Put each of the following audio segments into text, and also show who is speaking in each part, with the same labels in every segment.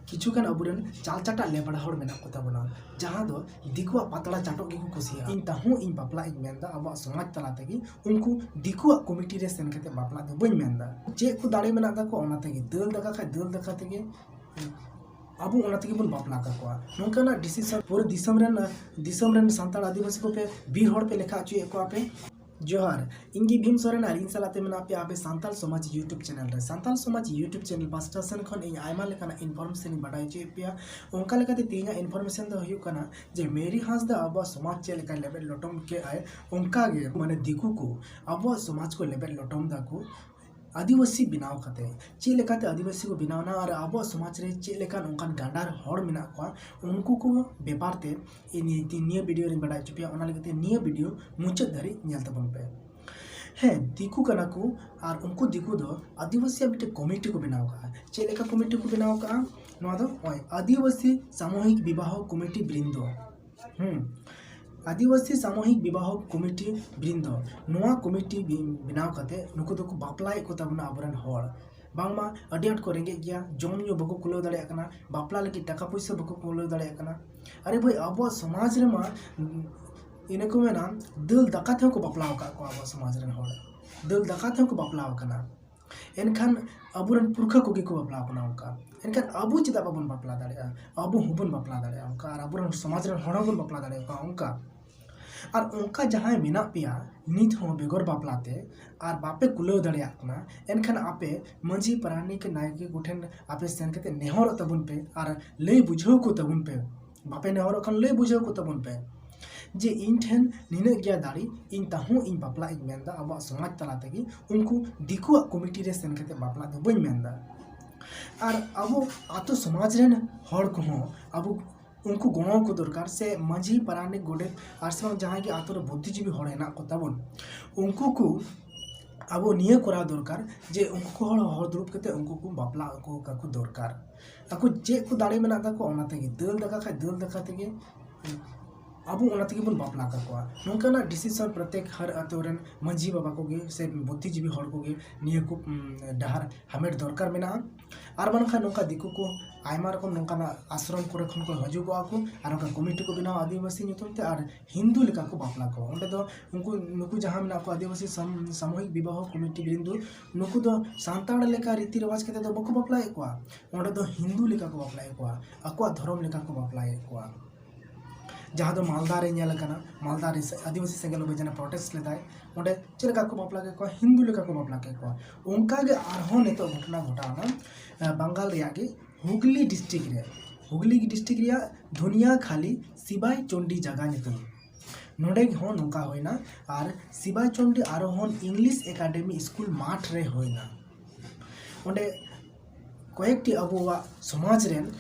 Speaker 1: किछुगान अबुरेन चाल चाटा लेबड़ा हर मेना को ताबोना जहां दो दिकुआ पातला चाटो गे कुसिया इन ताहू इन बापला इन मेंदा अब समाज तला तेगी उनको दिकुआ कमिटी रे सेन केते बापला दो बई मेंदा जे को दाड़े मेना दा को ओना तेगी दल दका खा दल दका तेगी अब ओना तेगी बन बापला का को नोंकाना डिसीजन पूरे दिसम रेन सांताल आदिवासी को पे बीर हर पे लेखा चुए को आपे जोहार इंगी भीम सोरेन और इन सलाते में पे आपे सांताल समाज यूट्यूब चैनल रे सांताल समाज यूट्यूब चैनल पास्टा सेन खन इन आयमा लेकाना इनफॉरमेशन बडाय चे पिया ओंका लेकाते तीना इनफॉरमेशन दो हुयु कना जे मेरी हांसदा अब समाज चे लेका लेबे लोटम के आए ओंका गे माने दिकु को अब समाज को लेबे लोटम दा को आदिवासी बनाव खाते चे लेकाते आदिवासी को बनावना और अब समाज रे चे लेका नोंकान गांडार हर मेना को उनको को व्यापार ते निया वीडियो रे बडाय चुपिया ओना लेकाते निया वीडियो मुचाद धरी नेल तबन पे है दिकु कना को और उनको दिकु दो आदिवासी बिटे कमिटी को बनाव का चे लेका कमिटी को बनाव का नोआ दो ओय आदिवासी सामूहिक विवाह कमिटी बृंदो आदिवासी सामूहिक विवाह कमिटी बृंदो नोआ कमिटी बनाव काते नुको दो को बापलाय को तबना अबरन हर बांगमा अडियाट को रेंगे गया जम न्यू बको कुलो दड़े कना बापला लगी टाका पैसा बको कुलो दड़े कना अरे भाई अब समाज रे मा इने को मेना दल दाका थे को बापलाव का को अब समाज रे हर दल दाका थे को बापलाव कना एनखान अबुरन पुरखा को बापला कना उनका एनखान अबु चिदा बाबन बापला दड़े अबु हुबन बापला दड़े उनका और अबुरन समाज रे हर बन बापला दड़े उनका और उनका जहाँ मेना पिया नित हो बेगर बापलाते और बापे कुलो दड़ियाकना एनखान आपे मंझी पारानिक नायके गुठेन आपे सेन केते नेहर तबुन पे और लय बुझाव को तबुन पे बापे नेहर खन लय बुझाव को तबुन पे जे इन ठेन निने गया दाड़ी इन ताहू इन बापला इन मेंदा अब समाज तला तेगी उनको दिकुआ कमिटी रे सेन केते बापला दो बई मेंदा और अब आतो समाज रेन हर को अब उनको गणों को दरकार से माझी पारानिक गोडे और से जहाँ की आतुर बुद्धिजीवी हर हेना को तबन उनको को अब निये करा दरकार जे उनको हर दुरुप केते उनको को बापला को दरकार ako जे को दाड़े मेना दा को ओना तेगी दल दका खा दल दका तेगी अब ओना तेगी बन बापला का को नोंकाना डिसीजन प्रत्येक हर आतोरन मंझी बाबा को गे से बुद्धिजीवी हर को गे निये को डहार हमेट दरकार मेना और बनखा नोंका दिकु को आयमा रकम नोंकाना आश्रम को खन को हजुगो आको और नोंका कमिटी को बनाव आदिवासी नितुम ते और हिंदू लेका को बापला को ओंडे दो उनको नुकु जहां मेना को आदिवासी सामूहिक विवाह कमिटी बिंदु नुकु दो सांताड़ लेका रीति रिवाज केते दो बको बापला को ओंडे दो हिंदू लेका को बापला को आको धर्म लेका को बापला को जहाँ दो मालदा रे नेल कना मालदा रे आदिवासी सेंगल बजना प्रोटेस्ट लेदाय ओंडे चेलका को बापला के को हिंदू लेका को बापला के को उनका गे आरहो नेतो घटना घटाना बंगाल रिया गे हुगली डिस्ट्रिक्ट रिया दुनिया खाली सिबाई चंडी जगह नितुम नोडे हो नोका होइना और सिबाई चंडी आरोहन इंग्लिश एकेडमी स्कूल माठ रे होइना ओंडे कयेकटी अबुआ समाज रेन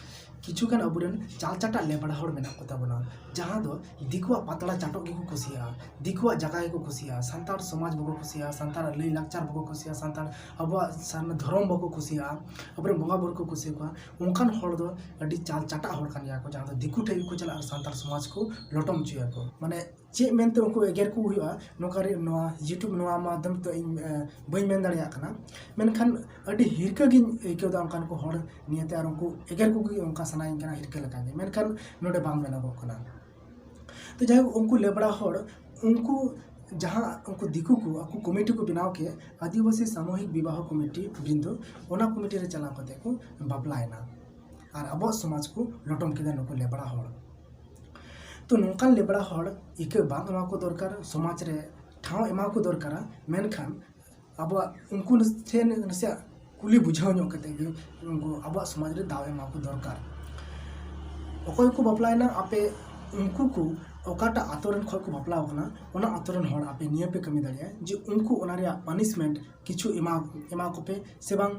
Speaker 1: किछुगान अबुरेन चाल चाटा लेबड़ा हर मेना को ताबना जहाँ दो दिकुआ पातला चाटो गे को कुसिया दिकुआ जगह गे को कुसिया सांतार समाज बको कुसिया सांतार लई लाक्चार बको कुसिया सांतार अब सान धर्म बको कुसिया अबरे बंगा बुर को कुसिया को उनखान हर दो अडी चाल चाटा हर कान या को जहाँ दो दिकु ठे को चला सांतार समाज को लोटम चुया को माने चे मेनते उनको एगेर को हुआ नोकारे नोआ यूट्यूब नोआ माध्यम तो बई मेन दाड़िया कना मेनखान अडी हिरका गिन एकेव दा उनखान को हर नियते और उनको एगेर को उनका सनाई कना हिरका लगा गे मेनखान नोडे बांग मेना को कना तो जाय उनको लेबड़ा हर उनको जहाँ उनको दिकु को आपको कमिटी को बनाव के आदिवासी सामूहिक विवाह कमिटी बिंदु ओना कमिटी रे चला कते को बापलायना और अब समाज को लोटम के नको लेबड़ा हर तो नोंकान लेबड़ा हर इके बांग एमा को दरकार समाज रे ठाव एमा को दरकारा मेनखान अब उनको ठेन नसे कुली बुझाव नो कते उनको अब समाज रे दाव एमा को दरकार अकोय को बापलायना आपे उनको को ओकाटा आतोरन खय को बापला होना ओना आतोरन हर आपे निये पे कमी दाड़िया जे उनको ओना रे पनिशमेंट किछु एमा को पे से बांग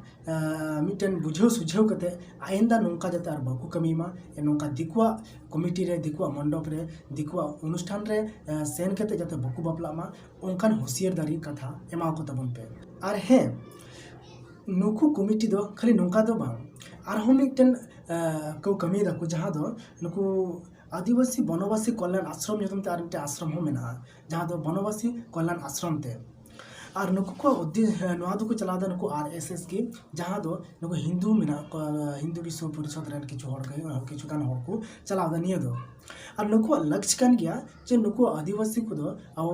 Speaker 1: मिटन बुझाव सुझाव कते आइंदा नोंका जते आर बाकु कमी मा ए नोंका दिकुआ कमिटी रे दिकुआ मंडप रे दिकुआ अनुष्ठान रे सेन कते जते बाकु बापला मा ओंकान होशियार दारी कथा एमा को तबन पे आर हे नुकु कमिटी दो खाली नोंका दो बांग आर हम मिटन को कमी दा को जहां दो नुकु आदिवासी बनवासी कल्याण आश्रम नितुम ते आर मिटे आश्रम हो मेना जहाँ दो बनवासी कल्याण आश्रम ते और नुकु को नवा दो को चला दा नुकु आरएसएस की जहां दो नुकु हिंदू मिना हिंदू विश्व परिषद रेन किछु हड़ के किछु गान हड़ को चला दा निया दो और नुकु लक्ष्य कान गया जे नुकु आदिवासी को दो अब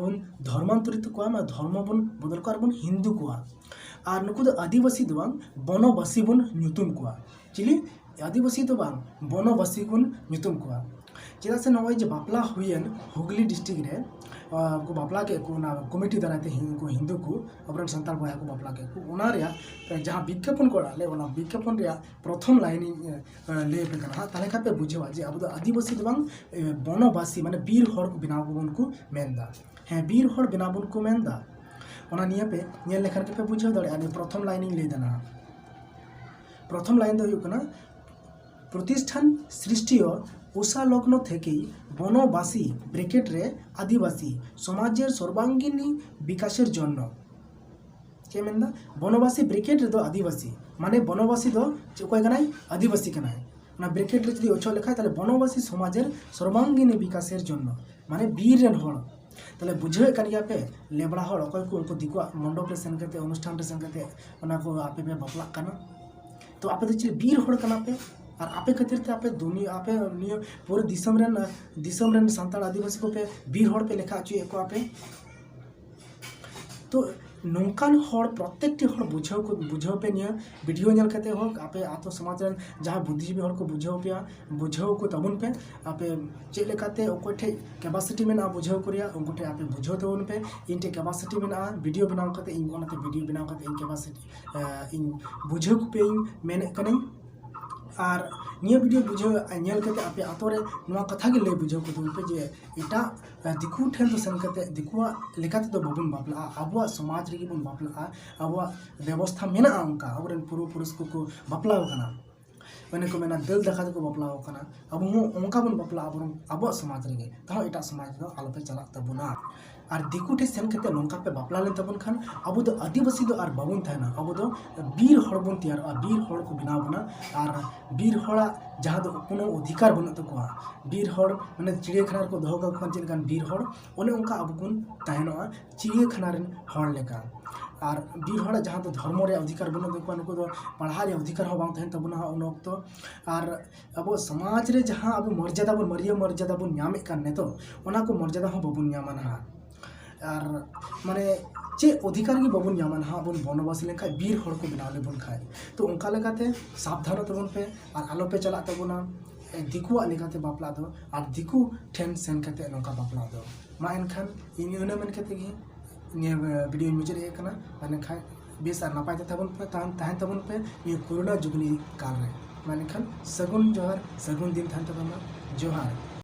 Speaker 1: धर्मांतरित को मा धर्म बन बदल को बन हिंदू को और नुकु दो आदिवासी दो बनवासी बन ᱧᱩᱛᱩᱢ को चिली आदिवासी तो बांग बनवासी बन ᱧᱩᱛᱩᱢ को चेदा से नवाई जे बापला हुयन हुगली डिस्ट्रिक्ट रे को बापला के को ना कमिटी दाराते हिंदू को अबरन संताल बया को बापला के को ओना रे जहां विज्ञापन को डाले ओना विज्ञापन रे प्रथम लाइन ले पे कना ताले का पे बुझेवा जे अब आदिवासी दबांग बनवासी माने बीर हर को बिना बन को मेनदा हैं बीर हर बिना बन को मेनदा ओना निया पे नेल लेखर के पे बुझेव दड़े अनि प्रथम लाइन ले देना प्रथम लाइन दो कना प्रतिष्ठान सृष्टि उषा लग्न থেকেই বনবাসী ব্রেকেট রে আদিবাসী সমাজের সর্বাঙ্গীন বিকাশের জন্য কে মেনদা বনবাসী ব্রেকেট রে দো আদিবাসী মানে বনবাসী দো কয় কানাই আদিবাসী কানাই না ব্রেকেট রে যদি ওছ লেখা তাহলে বনবাসী সমাজের সর্বাঙ্গীন বিকাশের জন্য মানে বীর রেন হল তাহলে বুঝে কান গিয়া पे लेबड़ा हर अकय को उनको दिको मंडप रे सेन करते अनुष्ठान रे सेन करते ओना को आपे पे बपला काना तो आपे तो बीर हर काना पे और आपे खातिर ते आपे दुनिया आपे नियो पूरे दिसम रेन संताल आदिवासी को पे बीर हर पे लेखा अच्छी एको आपे तो नौकान हर प्रत्येकटी हर बुझाव पे निया वीडियो नेल करते हो आपे आतो समाज रेन जहां बुद्धिजीवी हर को बुझाव को तबन पे आपे चे लेकाते ओकोठे कैपेसिटी में ना बुझाव करिया उनकोठे आपे बुझाव तबन पे इनटे कैपेसिटी में ना वीडियो बनाव करते इन ओनाते वीडियो बनाव करते इन कैपेसिटी इन बुझाव पे मेने कने और निया वीडियो बुझो नेल करते आपे आतोरे नवा कथा के ले बुझो को पे जे इटा दिकु ठेन तो सेन करते दिकुआ लेकाते तो बबुन बापला आबुआ समाज रे बन बापला आबुआ व्यवस्था मेना अंका अबरन पुरुष को बापला कना माने को मेना दिल देखा को बापला कना अब मु अंका बन बापला आबुआ समाज रे ता इटा समाज दो आलोपे चला तबुना और दिकु ठे सेन करते नोंका पे बापला ले तबन खान अब दो आदिवासी दो और बाबुन थाना अब दो बीर हड़ बन तैयार और बीर हड़ को बिना बना और बीर हड़ा जहाँ दो कोनो अधिकार बन तको बीर हड़ माने चिड़ियाखाना को दोह का चेलकान बीर हड़ ओने उनका अब गुण तहनोआ चिड़ियाखाना रेन हड़ लेका और बीर हड़ जहाँ तो धर्म रे अधिकार बन तको नुको दो पढ़ा रे अधिकार हो बांग तहन तबना उन वक्त और अब समाज रे जहाँ अब मर्यादा बन न्यामे कान तो ओना को मर्यादा हो बबुन न्यामना और माने चे अधिकार की बबुन न्यामन हाँ बन बनवासी लेखा बीर हड़ को बनावले बन खाए तो उनका लेकाते सावधान तबन पे और आलो पे चला तबना दिकुआ लेकाते बापला दो और दिकु ठेन सेन करते नोका बापला दो मा एनखान इन यूने मन करते गी ने वीडियो मुझे एक ना माने खाए बेस और नापाय तबन पे ताहन तबन पे ये कोरोना जुगनी काल रे माने खान सगुन जोहार सगुन दिन थान तबन जोहार।